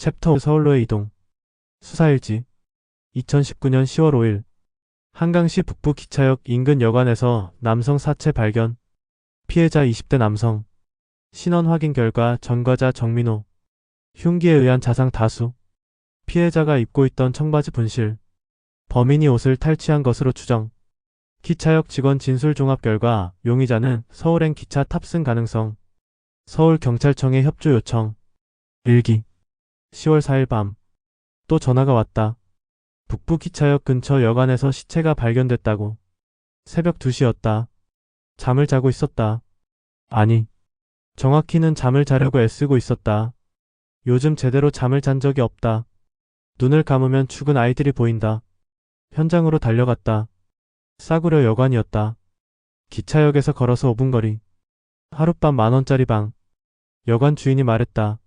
챕터 5 서울로의 이동. 수사일지 2019년 10월 5일 한강시 북부 기차역 인근 여관에서 남성 사체 발견. 피해자 20대 남성. 신원 확인 결과 전과자 정민호. 흉기에 의한 자상 다수. 피해자가 입고 있던 청바지 분실. 범인이 옷을 탈취한 것으로 추정. 기차역 직원 진술 종합 결과 용의자는 서울행 기차 탑승 가능성. 서울경찰청에 협조 요청. 일기 10월 4일 밤 또 전화가 왔다. 북부 기차역 근처 여관에서 시체가 발견됐다고. 새벽 2시였다. 잠을 자고 있었다. 아니, 정확히는 잠을 자려고 애쓰고 있었다. 요즘 제대로 잠을 잔 적이 없다. 눈을 감으면 죽은 아이들이 보인다. 현장으로 달려갔다. 싸구려 여관이었다. 기차역에서 걸어서 5분 거리. 하룻밤 10,000원짜리 방. 여관 주인이 말했다.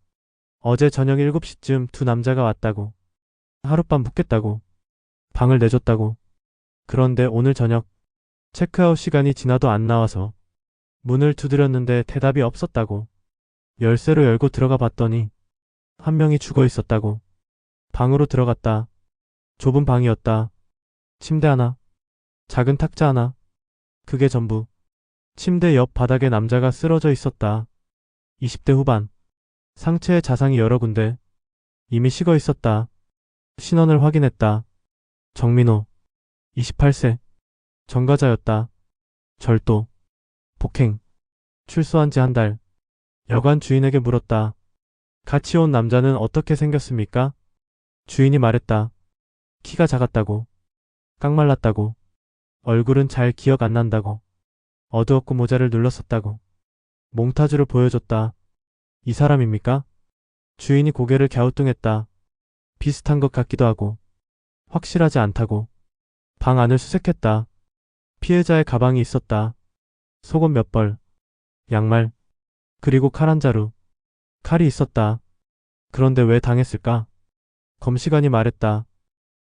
어제 저녁 7시쯤 두 남자가 왔다고. 하룻밤 묵겠다고. 방을 내줬다고. 그런데 오늘 저녁 체크아웃 시간이 지나도 안 나와서 문을 두드렸는데 대답이 없었다고. 열쇠로 열고 들어가 봤더니 한 명이 죽어 있었다고. 방으로 들어갔다. 좁은 방이었다. 침대 하나, 작은 탁자 하나. 그게 전부. 침대 옆 바닥에 남자가 쓰러져 있었다. 20대 후반. 상체에 자상이 여러 군데. 이미 식어 있었다. 신원을 확인했다. 정민호. 28세. 전과자였다. 절도. 폭행. 출소한 지 한 달. 여관 주인에게 물었다. 같이 온 남자는 어떻게 생겼습니까? 주인이 말했다. 키가 작았다고. 깡말랐다고. 얼굴은 잘 기억 안 난다고. 어두웠고 모자를 눌렀었다고. 몽타주를 보여줬다. 이 사람입니까? 주인이 고개를 갸우뚱했다. 비슷한 것 같기도 하고 확실하지 않다고. 방 안을 수색했다. 피해자의 가방이 있었다. 속옷 몇 벌, 양말, 그리고 칼 한 자루. 칼이 있었다. 그런데 왜 당했을까? 검시관이 말했다.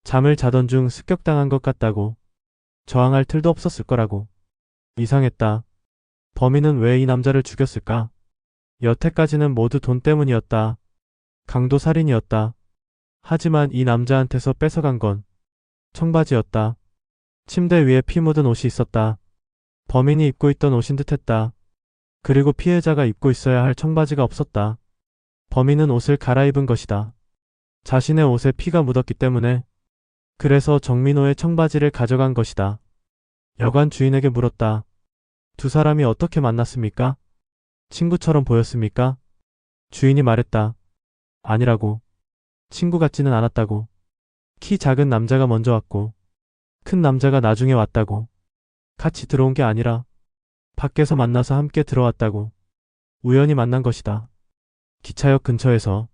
잠을 자던 중 습격당한 것 같다고. 저항할 틀도 없었을 거라고. 이상했다. 범인은 왜 이 남자를 죽였을까? 여태까지는 모두 돈 때문이었다. 강도 살인이었다. 하지만 이 남자한테서 뺏어간 건 청바지였다. 침대 위에 피 묻은 옷이 있었다. 범인이 입고 있던 옷인 듯했다. 그리고 피해자가 입고 있어야 할 청바지가 없었다. 범인은 옷을 갈아입은 것이다. 자신의 옷에 피가 묻었기 때문에. 그래서 정민호의 청바지를 가져간 것이다. 여관 주인에게 물었다. 두 사람이 어떻게 만났습니까? 친구처럼 보였습니까? 주인이 말했다. 아니라고. 친구 같지는 않았다고. 키 작은 남자가 먼저 왔고 큰 남자가 나중에 왔다고. 같이 들어온 게 아니라 밖에서 만나서 함께 들어왔다고. 우연히 만난 것이다. 기차역 근처에서.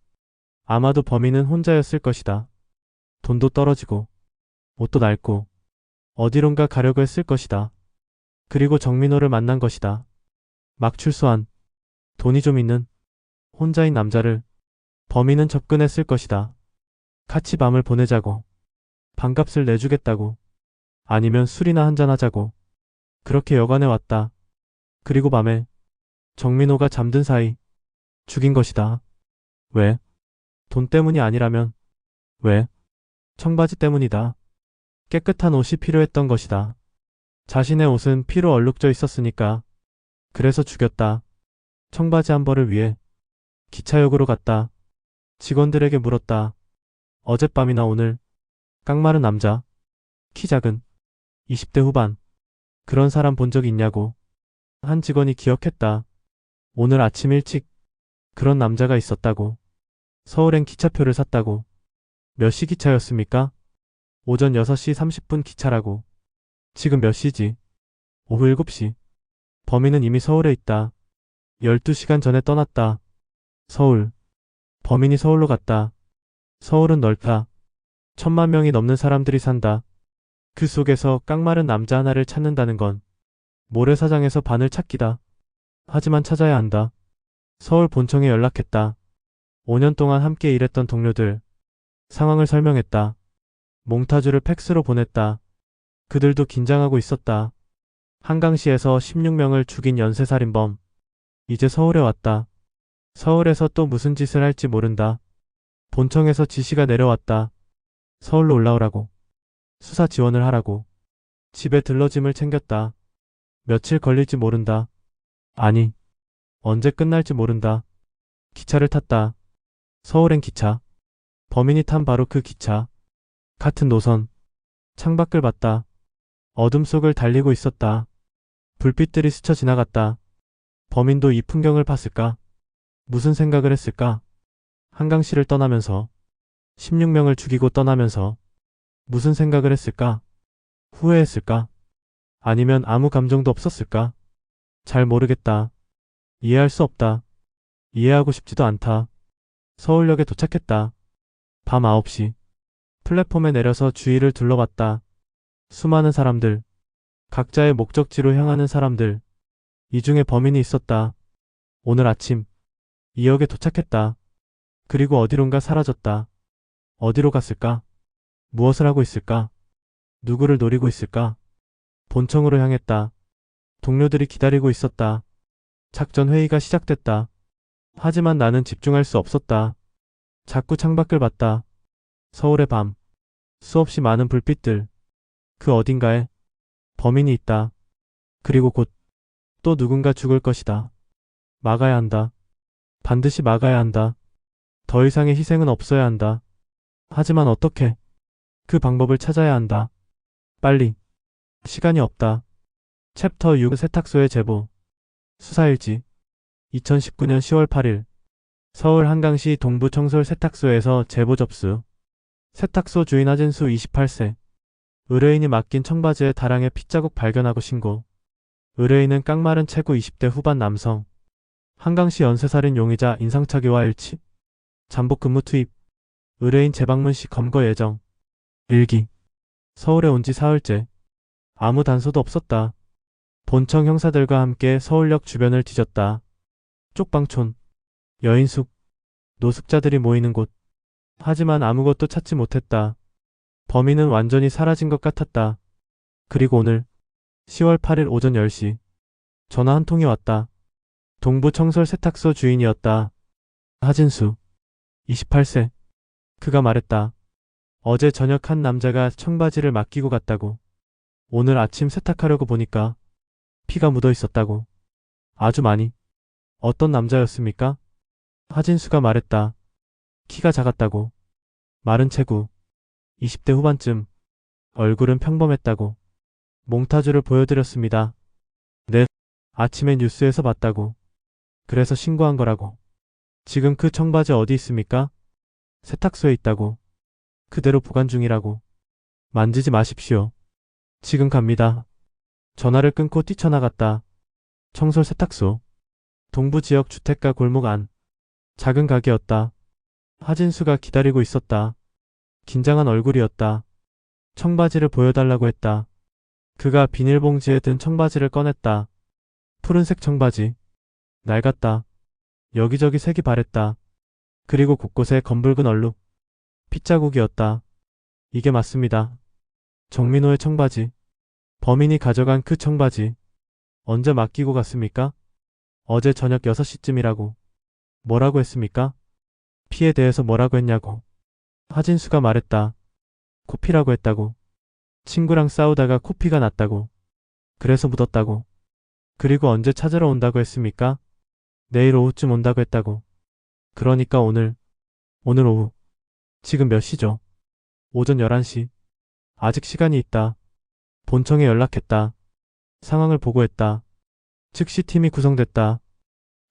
아마도 범인은 혼자였을 것이다. 돈도 떨어지고 옷도 낡고 어디론가 가려고 했을 것이다. 그리고 정민호를 만난 것이다. 막 출소한 돈이 좀 있는 혼자인 남자를. 범인은 접근했을 것이다. 같이 밤을 보내자고. 방값을 내주겠다고. 아니면 술이나 한잔하자고. 그렇게 여관에 왔다. 그리고 밤에 정민호가 잠든 사이 죽인 것이다. 왜? 돈 때문이 아니라면 왜? 청바지 때문이다. 깨끗한 옷이 필요했던 것이다. 자신의 옷은 피로 얼룩져 있었으니까. 그래서 죽였다. 청바지 한 벌을 위해. 기차역으로 갔다. 직원들에게 물었다. 어젯밤이나 오늘. 깡마른 남자. 키 작은 20대 후반. 그런 사람 본 적 있냐고. 한 직원이 기억했다. 오늘 아침 일찍 그런 남자가 있었다고. 서울행 기차표를 샀다고. 몇 시 기차였습니까? 오전 6시 30분 기차라고. 지금 몇 시지? 오후 7시. 범인은 이미 서울에 있다. 12시간 전에 떠났다. 서울. 범인이 서울로 갔다. 서울은 넓다. 1,000만 명이 넘는 사람들이 산다. 그 속에서 깡마른 남자 하나를 찾는다는 건 모래사장에서 바늘 찾기다. 하지만 찾아야 한다. 서울 본청에 연락했다. 5년 동안 함께 일했던 동료들. 상황을 설명했다. 몽타주를 팩스로 보냈다. 그들도 긴장하고 있었다. 한강시에서 16명을 죽인 연쇄살인범. 이제 서울에 왔다. 서울에서 또 무슨 짓을 할지 모른다. 본청에서 지시가 내려왔다. 서울로 올라오라고. 수사 지원을 하라고. 집에 들러 짐을 챙겼다. 며칠 걸릴지 모른다. 아니, 언제 끝날지 모른다. 기차를 탔다. 서울행 기차. 범인이 탄 바로 그 기차. 같은 노선. 창밖을 봤다. 어둠 속을 달리고 있었다. 불빛들이 스쳐 지나갔다. 범인도 이 풍경을 봤을까? 무슨 생각을 했을까? 한강시를 떠나면서 16명을 죽이고 떠나면서 무슨 생각을 했을까? 후회했을까? 아니면 아무 감정도 없었을까? 잘 모르겠다. 이해할 수 없다. 이해하고 싶지도 않다. 서울역에 도착했다. 밤 9시. 플랫폼에 내려서 주위를 둘러봤다. 수많은 사람들. 각자의 목적지로 향하는 사람들. 이 중에 범인이 있었다. 오늘 아침 이 역에 도착했다. 그리고 어디론가 사라졌다. 어디로 갔을까? 무엇을 하고 있을까? 누구를 노리고 있을까? 본청으로 향했다. 동료들이 기다리고 있었다. 작전 회의가 시작됐다. 하지만 나는 집중할 수 없었다. 자꾸 창밖을 봤다. 서울의 밤. 수없이 많은 불빛들. 그 어딘가에 범인이 있다. 그리고 곧 또 누군가 죽을 것이다. 막아야 한다. 반드시 막아야 한다. 더 이상의 희생은 없어야 한다. 하지만 어떻게? 그 방법을 찾아야 한다. 빨리. 시간이 없다. 챕터 6 세탁소의 제보. 수사일지. 2019년 10월 8일. 서울 한강시 동부청솔 세탁소에서 제보 접수. 세탁소 주인 하진수 28세. 의뢰인이 맡긴 청바지에 다량의 핏자국 발견하고 신고. 의뢰인은 깡마른 체구 20대 후반 남성. 한강시 연쇄살인 용의자 인상착의와 일치. 잠복 근무 투입. 의뢰인 재방문 시 검거 예정. 일기. 서울에 온 지 사흘째. 아무 단서도 없었다. 본청 형사들과 함께 서울역 주변을 뒤졌다. 쪽방촌. 여인숙. 노숙자들이 모이는 곳. 하지만 아무것도 찾지 못했다. 범인은 완전히 사라진 것 같았다. 그리고 오늘 10월 8일 오전 10시. 전화 한 통이 왔다. 동부청솔 세탁소 주인이었다. 하진수. 28세. 그가 말했다. 어제 저녁 한 남자가 청바지를 맡기고 갔다고. 오늘 아침 세탁하려고 보니까 피가 묻어 있었다고. 아주 많이. 어떤 남자였습니까? 하진수가 말했다. 키가 작았다고. 마른 체구. 20대 후반쯤. 얼굴은 평범했다고. 몽타주를 보여드렸습니다. 네. 아침에 뉴스에서 봤다고. 그래서 신고한 거라고. 지금 그 청바지 어디 있습니까? 세탁소에 있다고. 그대로 보관 중이라고. 만지지 마십시오. 지금 갑니다. 전화를 끊고 뛰쳐나갔다. 청솔 세탁소. 동부지역 주택가 골목 안. 작은 가게였다. 하진수가 기다리고 있었다. 긴장한 얼굴이었다. 청바지를 보여달라고 했다. 그가 비닐봉지에 든 청바지를 꺼냈다. 푸른색 청바지. 낡았다. 여기저기 색이 바랬다. 그리고 곳곳에 검붉은 얼룩. 핏자국이었다. 이게 맞습니다. 정민호의 청바지. 범인이 가져간 그 청바지. 언제 맡기고 갔습니까? 어제 저녁 6시쯤이라고. 뭐라고 했습니까? 피에 대해서 뭐라고 했냐고. 하진수가 말했다. 코피라고 했다고. 친구랑 싸우다가 코피가 났다고. 그래서 묻었다고. 그리고 언제 찾으러 온다고 했습니까? 내일 오후쯤 온다고 했다고. 그러니까 오늘 오후. 지금 몇 시죠? 오전 11시. 아직 시간이 있다. 본청에 연락했다. 상황을 보고했다. 즉시 팀이 구성됐다.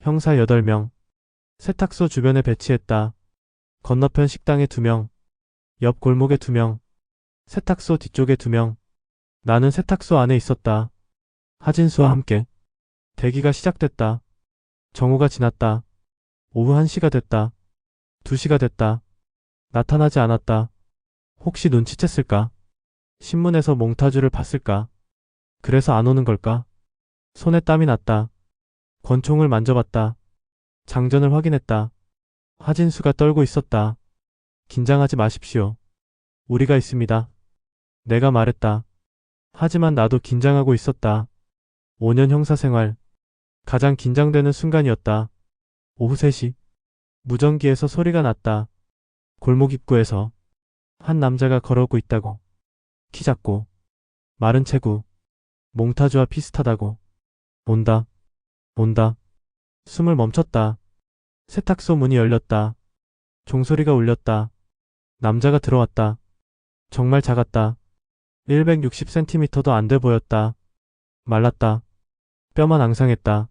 형사 8명. 세탁소 주변에 배치했다. 건너편 식당에 2명. 옆 골목에 2명. 세탁소 뒤쪽에 2명. 나는 세탁소 안에 있었다. 하진수와 함께. 대기가 시작됐다. 정오가 지났다. 오후 1시가 됐다. 2시가 됐다. 나타나지 않았다. 혹시 눈치챘을까? 신문에서 몽타주를 봤을까? 그래서 안 오는 걸까? 손에 땀이 났다. 권총을 만져봤다. 장전을 확인했다. 하진수가 떨고 있었다. 긴장하지 마십시오. 우리가 있습니다. 내가 말했다. 하지만 나도 긴장하고 있었다. 5년 형사생활. 가장 긴장되는 순간이었다. 오후 3시. 무전기에서 소리가 났다. 골목 입구에서 한 남자가 걸어오고 있다고. 키 작고 마른 체구, 몽타주와 비슷하다고. 온다, 온다. 숨을 멈췄다. 세탁소 문이 열렸다. 종소리가 울렸다. 남자가 들어왔다. 정말 작았다. 160cm도 안 돼 보였다. 말랐다. 뼈만 앙상했다.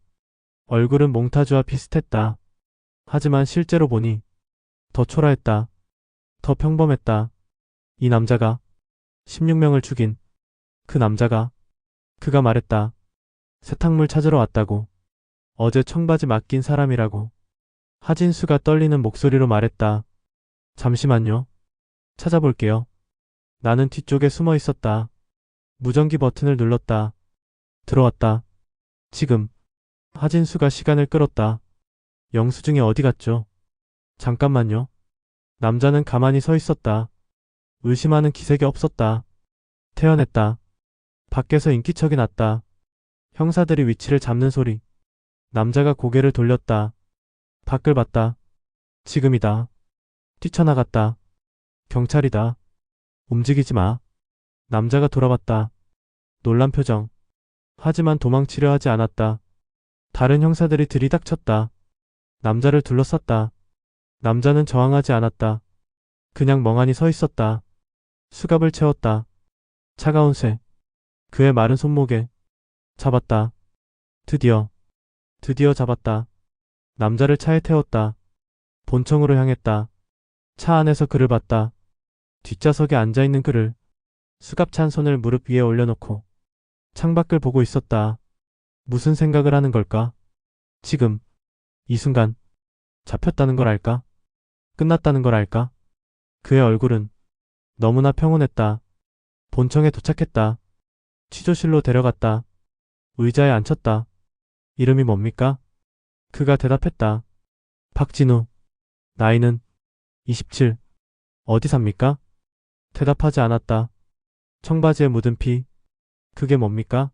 얼굴은 몽타주와 비슷했다. 하지만 실제로 보니 더 초라했다. 더 평범했다. 이 남자가 16명을 죽인 그 남자가. 그가 말했다. 세탁물 찾으러 왔다고. 어제 청바지 맡긴 사람이라고. 하진수가 떨리는 목소리로 말했다. 잠시만요. 찾아볼게요. 나는 뒤쪽에 숨어 있었다. 무전기 버튼을 눌렀다. 들어왔다. 지금. 하진수가 시간을 끌었다. 영수증이 어디 갔죠? 잠깐만요. 남자는 가만히 서 있었다. 의심하는 기색이 없었다. 태어냈다. 밖에서 인기척이 났다. 형사들이 위치를 잡는 소리. 남자가 고개를 돌렸다. 밖을 봤다. 지금이다. 뛰쳐나갔다. 경찰이다. 움직이지 마. 남자가 돌아봤다. 놀란 표정. 하지만 도망치려 하지 않았다. 다른 형사들이 들이닥쳤다. 남자를 둘러쌌다. 남자는 저항하지 않았다. 그냥 멍하니 서 있었다. 수갑을 채웠다. 차가운 쇠. 그의 마른 손목에 잡았다. 드디어 잡았다. 남자를 차에 태웠다. 본청으로 향했다. 차 안에서 그를 봤다. 뒷좌석에 앉아있는 그를. 수갑 찬 손을 무릎 위에 올려놓고 창밖을 보고 있었다. 무슨 생각을 하는 걸까? 지금 이 순간 잡혔다는 걸 알까? 끝났다는 걸 알까? 그의 얼굴은 너무나 평온했다. 본청에 도착했다. 취조실로 데려갔다. 의자에 앉혔다. 이름이 뭡니까? 그가 대답했다. 박진우. 나이는 27. 어디 삽니까? 대답하지 않았다. 청바지에 묻은 피. 그게 뭡니까?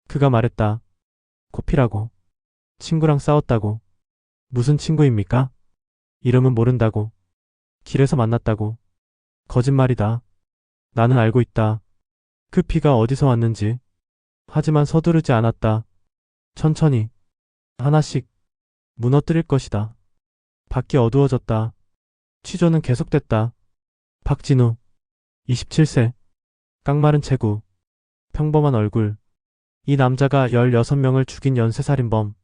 그가 말했다. 코피라고. 친구랑 싸웠다고. 무슨 친구입니까? 이름은 모른다고. 길에서 만났다고. 거짓말이다. 나는 알고 있다. 그 피가 어디서 왔는지. 하지만 서두르지 않았다. 천천히. 하나씩. 무너뜨릴 것이다. 밖이 어두워졌다. 취조는 계속됐다. 박진우. 27세. 깡마른 체구. 평범한 얼굴. 이 남자가 16명을 죽인 연쇄살인범.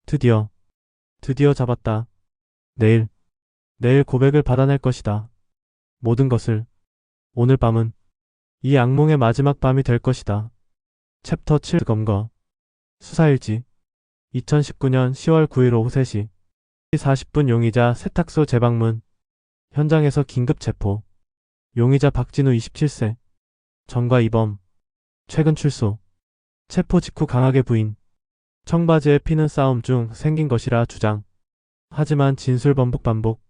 드디어 잡았다. 내일 고백을 받아낼 것이다. 모든 것을. 오늘 밤은 이 악몽의 마지막 밤이 될 것이다. 챕터 7 검거. 수사일지. 2019년 10월 9일 오후 3시 40분 용의자 세탁소 재방문. 현장에서 긴급 체포. 용의자 박진우 27세. 전과 이범. 최근 출소. 체포 직후 강하게 부인. 청바지에 피는 싸움 중 생긴 것이라 주장. 하지만 진술 반복.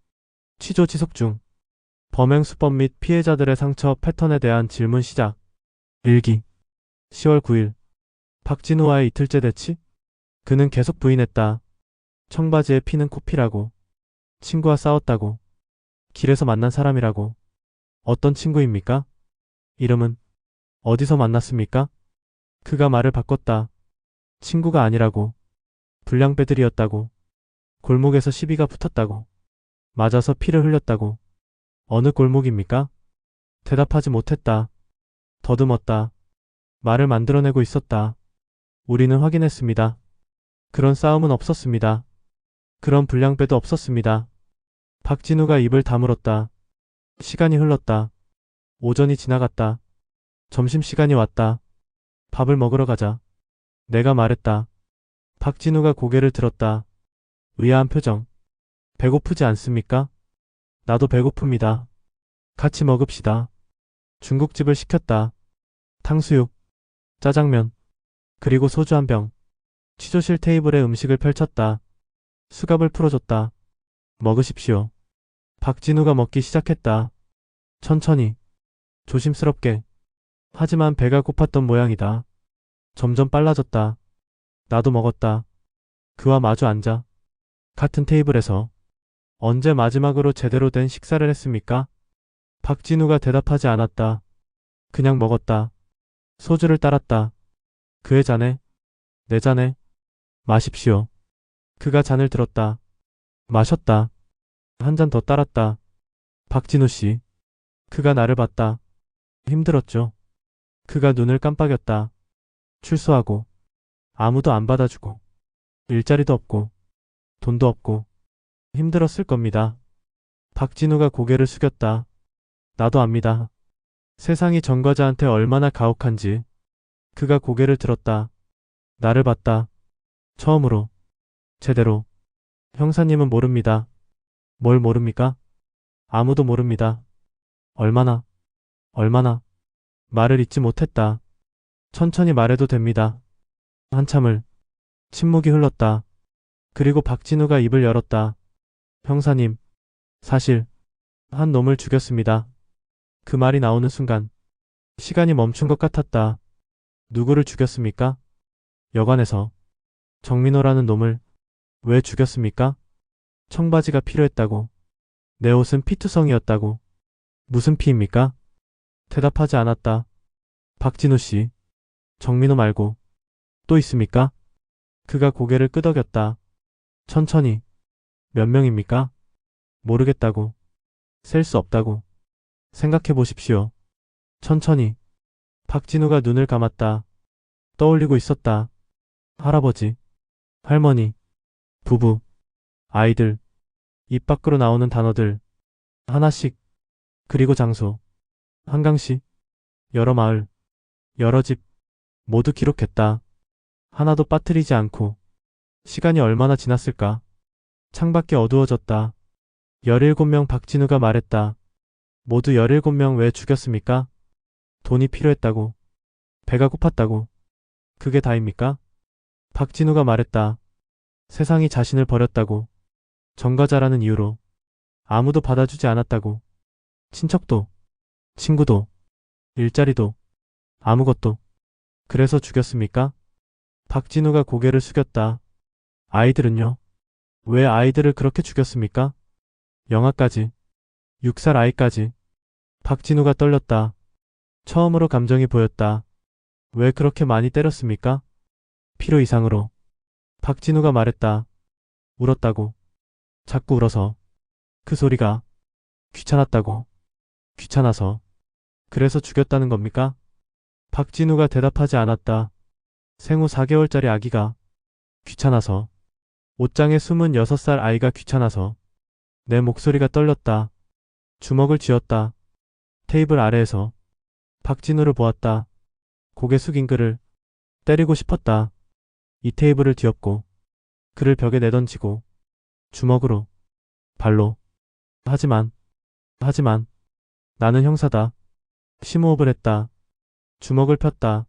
취조 지속 중. 범행 수법 및 피해자들의 상처 패턴에 대한 질문 시작. 일기. 10월 9일. 박진우와의 이틀째 대치? 그는 계속 부인했다. 청바지에 피는 코피라고. 친구와 싸웠다고. 길에서 만난 사람이라고. 어떤 친구입니까? 이름은? 어디서 만났습니까? 그가 말을 바꿨다. 친구가 아니라고. 불량배들이었다고. 골목에서 시비가 붙었다고. 맞아서 피를 흘렸다고. 어느 골목입니까? 대답하지 못했다. 더듬었다. 말을 만들어내고 있었다. 우리는 확인했습니다. 그런 싸움은 없었습니다. 그런 불량배도 없었습니다. 박진우가 입을 다물었다. 시간이 흘렀다. 오전이 지나갔다. 점심시간이 왔다. 밥을 먹으러 가자. 내가 말했다. 박진우가 고개를 들었다. 의아한 표정. 배고프지 않습니까? 나도 배고픕니다. 같이 먹읍시다. 중국집을 시켰다. 탕수육, 짜장면, 그리고 소주 한 병. 취조실 테이블에 음식을 펼쳤다. 수갑을 풀어줬다. 먹으십시오. 박진우가 먹기 시작했다. 천천히, 조심스럽게. 하지만 배가 고팠던 모양이다. 점점 빨라졌다. 나도 먹었다. 그와 마주 앉아. 같은 테이블에서. 언제 마지막으로 제대로 된 식사를 했습니까? 박진우가 대답하지 않았다. 그냥 먹었다. 소주를 따랐다. 그의 잔에, 내 잔에, 마십시오. 그가 잔을 들었다. 마셨다. 한 잔 더 따랐다. 박진우 씨. 그가 나를 봤다. 힘들었죠. 그가 눈을 깜빡였다. 출소하고, 아무도 안 받아주고, 일자리도 없고, 돈도 없고, 힘들었을 겁니다. 박진우가 고개를 숙였다. 나도 압니다. 세상이 전과자한테 얼마나 가혹한지. 그가 고개를 들었다. 나를 봤다. 처음으로. 제대로. 형사님은 모릅니다. 뭘 모릅니까? 아무도 모릅니다. 얼마나, 얼마나. 말을 잇지 못했다. 천천히 말해도 됩니다. 한참을. 침묵이 흘렀다. 그리고 박진우가 입을 열었다. 형사님, 사실, 한 놈을 죽였습니다. 그 말이 나오는 순간, 시간이 멈춘 것 같았다. 누구를 죽였습니까? 여관에서. 정민호라는 놈을. 왜 죽였습니까? 청바지가 필요했다고. 내 옷은 피투성이었다고. 무슨 피입니까? 대답하지 않았다. 박진우 씨. 정민호 말고. 또 있습니까? 그가 고개를 끄덕였다. 천천히. 몇 명입니까? 모르겠다고. 셀 수 없다고. 생각해 보십시오. 천천히. 박진우가 눈을 감았다. 떠올리고 있었다. 할아버지, 할머니, 부부, 아이들, 입 밖으로 나오는 단어들, 하나씩, 그리고 장소, 한강시, 여러 마을, 여러 집, 모두 기록했다. 하나도 빠뜨리지 않고. 시간이 얼마나 지났을까? 창밖이 어두워졌다. 17명 박진우가 말했다. 모두 17명 왜 죽였습니까? 돈이 필요했다고. 배가 고팠다고. 그게 다입니까? 박진우가 말했다. 세상이 자신을 버렸다고. 전과자라는 이유로. 아무도 받아주지 않았다고. 친척도, 친구도, 일자리도, 아무것도. 그래서 죽였습니까? 박진우가 고개를 숙였다. 아이들은요? 왜 아이들을 그렇게 죽였습니까? 영아까지, 6살 아이까지. 박진우가 떨렸다. 처음으로 감정이 보였다. 왜 그렇게 많이 때렸습니까? 필요 이상으로. 박진우가 말했다. 울었다고. 자꾸 울어서. 그 소리가 귀찮았다고. 귀찮아서. 그래서 죽였다는 겁니까? 박진우가 대답하지 않았다. 생후 4개월짜리 아기가 귀찮아서. 옷장에 숨은 6살 아이가 귀찮아서. 내 목소리가 떨렸다. 주먹을 쥐었다. 테이블 아래에서. 박진우를 보았다. 고개 숙인 그를 때리고 싶었다. 이 테이블을 뒤엎고 그를 벽에 내던지고 주먹으로, 발로. 하지만 나는 형사다. 심호흡을 했다. 주먹을 폈다.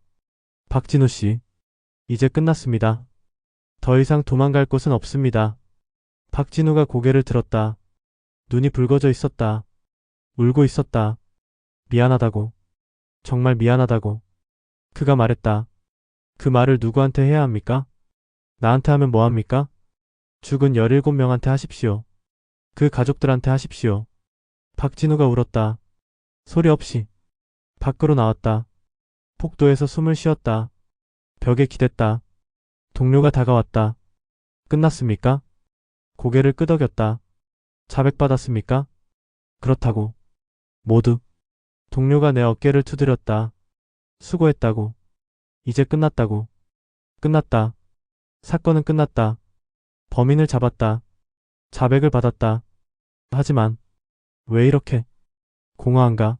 박진우 씨, 이제 끝났습니다. 더 이상 도망갈 곳은 없습니다. 박진우가 고개를 들었다. 눈이 붉어져 있었다. 울고 있었다. 미안하다고. 정말 미안하다고. 그가 말했다. 그 말을 누구한테 해야 합니까? 나한테 하면 뭐 합니까? 죽은 17명한테 하십시오. 그 가족들한테 하십시오. 박진우가 울었다. 소리 없이. 밖으로 나왔다. 폭도에서 숨을 쉬었다. 벽에 기댔다. 동료가 다가왔다. 끝났습니까? 고개를 끄덕였다. 자백받았습니까? 그렇다고. 모두. 동료가 내 어깨를 두드렸다. 수고했다고. 이제 끝났다고. 끝났다. 사건은 끝났다. 범인을 잡았다. 자백을 받았다. 하지만 왜 이렇게 공허한가?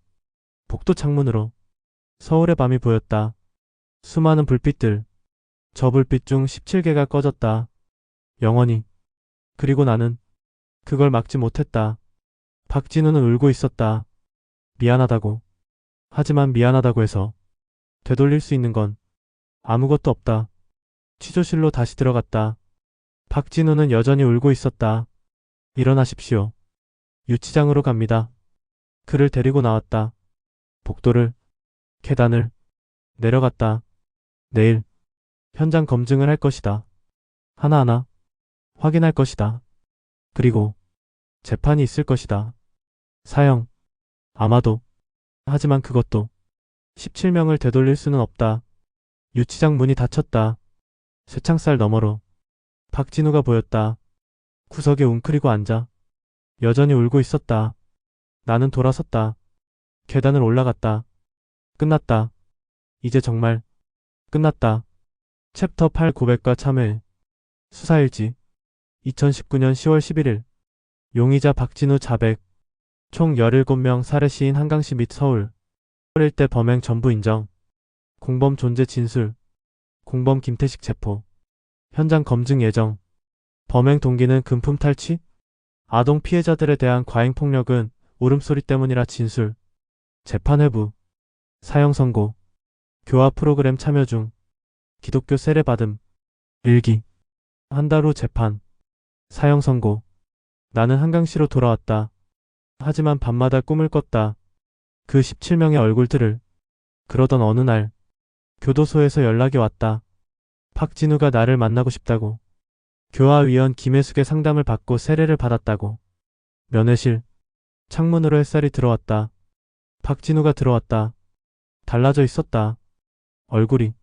복도 창문으로 서울의 밤이 보였다. 수많은 불빛들. 저 불빛 중 17개가 꺼졌다. 영원히. 그리고 나는 그걸 막지 못했다. 박진우는 울고 있었다. 미안하다고. 하지만 미안하다고 해서 되돌릴 수 있는 건 아무것도 없다. 취조실로 다시 들어갔다. 박진우는 여전히 울고 있었다. 일어나십시오. 유치장으로 갑니다. 그를 데리고 나왔다. 복도를, 계단을 내려갔다. 내일 현장 검증을 할 것이다. 하나하나 확인할 것이다. 그리고 재판이 있을 것이다. 사형. 아마도. 하지만 그것도 17명을 되돌릴 수는 없다. 유치장 문이 닫혔다. 쇠창살 너머로 박진우가 보였다. 구석에 웅크리고 앉아 여전히 울고 있었다. 나는 돌아섰다. 계단을 올라갔다. 끝났다. 이제 정말 끝났다. 챕터 8 고백과 참회. 수사일지 2019년 10월 11일 용의자 박진우 자백. 총 17명 살해 시인 한강시 및 서울 일대 범행 전부 인정. 공범 존재 진술. 공범 김태식 체포. 현장 검증 예정. 범행 동기는 금품 탈취? 아동 피해자들에 대한 과잉폭력은 울음소리 때문이라 진술. 재판 회부. 사형 선고. 교화 프로그램 참여 중. 기독교 세례 받음. 일기. 한 달 후 재판. 사형 선고. 나는 한강시로 돌아왔다. 하지만 밤마다 꿈을 꿨다. 그 17명의 얼굴들을. 그러던 어느 날 교도소에서 연락이 왔다. 박진우가 나를 만나고 싶다고. 교화위원 김혜숙의 상담을 받고 세례를 받았다고. 면회실. 창문으로 햇살이 들어왔다. 박진우가 들어왔다. 달라져 있었다. 얼굴이.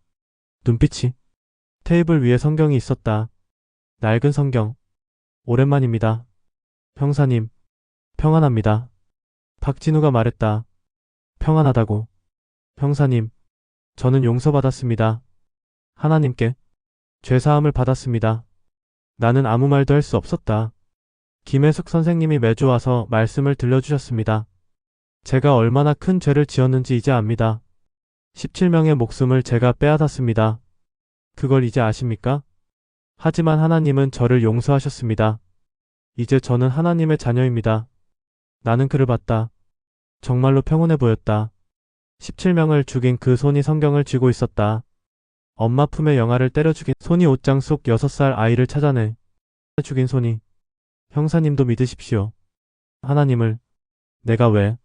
눈빛이. 테이블 위에 성경이 있었다. 낡은 성경. 오랜만입니다. 형사님. 평안합니다. 박진우가 말했다. 평안하다고. 형사님. 저는 용서받았습니다. 하나님께 죄사함을 받았습니다. 나는 아무 말도 할 수 없었다. 김혜숙 선생님이 매주 와서 말씀을 들려주셨습니다. 제가 얼마나 큰 죄를 지었는지 이제 압니다. 17명의 목숨을 제가 빼앗았습니다. 그걸 이제 아십니까? 하지만 하나님은 저를 용서하셨습니다. 이제 저는 하나님의 자녀입니다. 나는 그를 봤다. 정말로 평온해 보였다. 17명을 죽인 그 손이 성경을 쥐고 있었다. 엄마 품에 영아를 때려 죽인 손이 옷장 속 6살 아이를 찾아내 죽인 손이. 형사님도 믿으십시오. 하나님을. 내가 왜?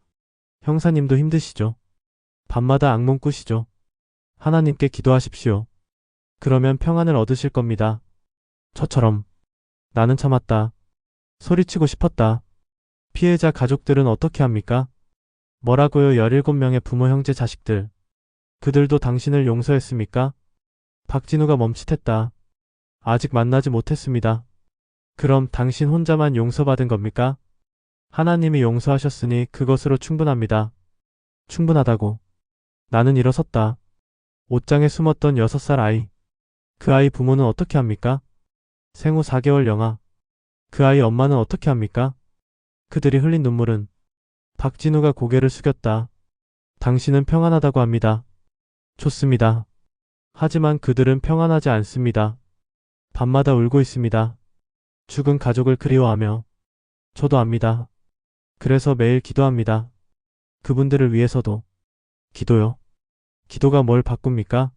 형사님도 힘드시죠? 밤마다 악몽 꾸시죠? 하나님께 기도하십시오. 그러면 평안을 얻으실 겁니다. 저처럼. 나는 참았다. 소리치고 싶었다. 피해자 가족들은 어떻게 합니까? 뭐라고요? 17명의 부모 형제 자식들. 그들도 당신을 용서했습니까? 박진우가 멈칫했다. 아직 만나지 못했습니다. 그럼 당신 혼자만 용서받은 겁니까? 하나님이 용서하셨으니 그것으로 충분합니다. 충분하다고. 나는 일어섰다. 옷장에 숨었던 6살 아이. 그 아이 부모는 어떻게 합니까? 생후 4개월 영아. 그 아이 엄마는 어떻게 합니까? 그들이 흘린 눈물은. 박진우가 고개를 숙였다. 당신은 평안하다고 합니다. 좋습니다. 하지만 그들은 평안하지 않습니다. 밤마다 울고 있습니다. 죽은 가족을 그리워하며. 저도 압니다. 그래서 매일 기도합니다. 그분들을 위해서도. 기도요? 기도가 뭘 바꿉니까?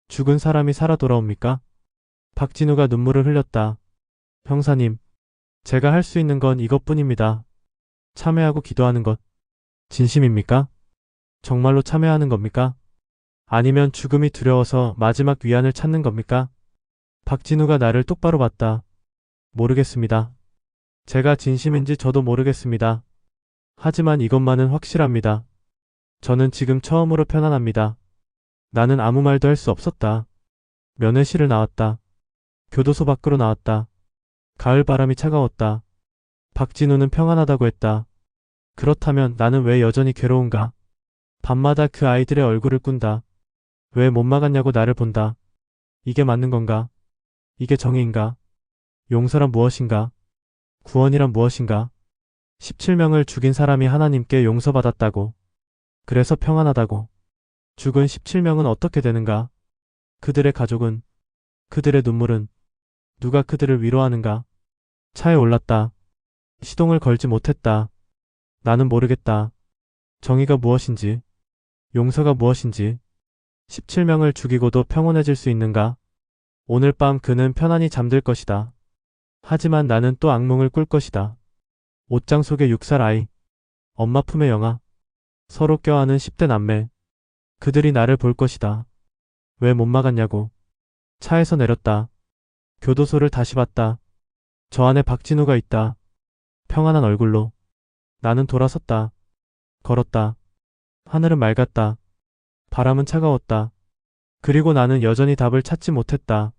죽은 사람이 살아 돌아옵니까? 박진우가 눈물을 흘렸다. 형사님, 제가 할 수 있는 건 이것뿐입니다. 참회하고 기도하는 것. 진심입니까? 정말로 참회하는 겁니까? 아니면 죽음이 두려워서 마지막 위안을 찾는 겁니까? 박진우가 나를 똑바로 봤다. 모르겠습니다. 제가 진심인지 저도 모르겠습니다. 하지만 이것만은 확실합니다. 저는 지금 처음으로 편안합니다. 나는 아무 말도 할 수 없었다. 면회실을 나왔다. 교도소 밖으로 나왔다. 가을 바람이 차가웠다. 박진우는 평안하다고 했다. 그렇다면 나는 왜 여전히 괴로운가? 밤마다 그 아이들의 얼굴을 꾼다. 왜 못 막았냐고 나를 본다. 이게 맞는 건가? 이게 정의인가? 용서란 무엇인가? 구원이란 무엇인가? 17명을 죽인 사람이 하나님께 용서받았다고. 그래서 평안하다고. 죽은 17명은 어떻게 되는가? 그들의 가족은? 그들의 눈물은? 누가 그들을 위로하는가? 차에 올랐다. 시동을 걸지 못했다. 나는 모르겠다. 정의가 무엇인지, 용서가 무엇인지. 17명을 죽이고도 평온해질 수 있는가? 오늘 밤 그는 편안히 잠들 것이다. 하지만 나는 또 악몽을 꿀 것이다. 옷장 속의 6살 아이. 엄마 품의 영아. 서로 껴안은 10대 남매. 그들이 나를 볼 것이다. 왜 못 막았냐고. 차에서 내렸다. 교도소를 다시 봤다. 저 안에 박진우가 있다. 평안한 얼굴로. 나는 돌아섰다. 걸었다. 하늘은 맑았다. 바람은 차가웠다. 그리고 나는 여전히 답을 찾지 못했다.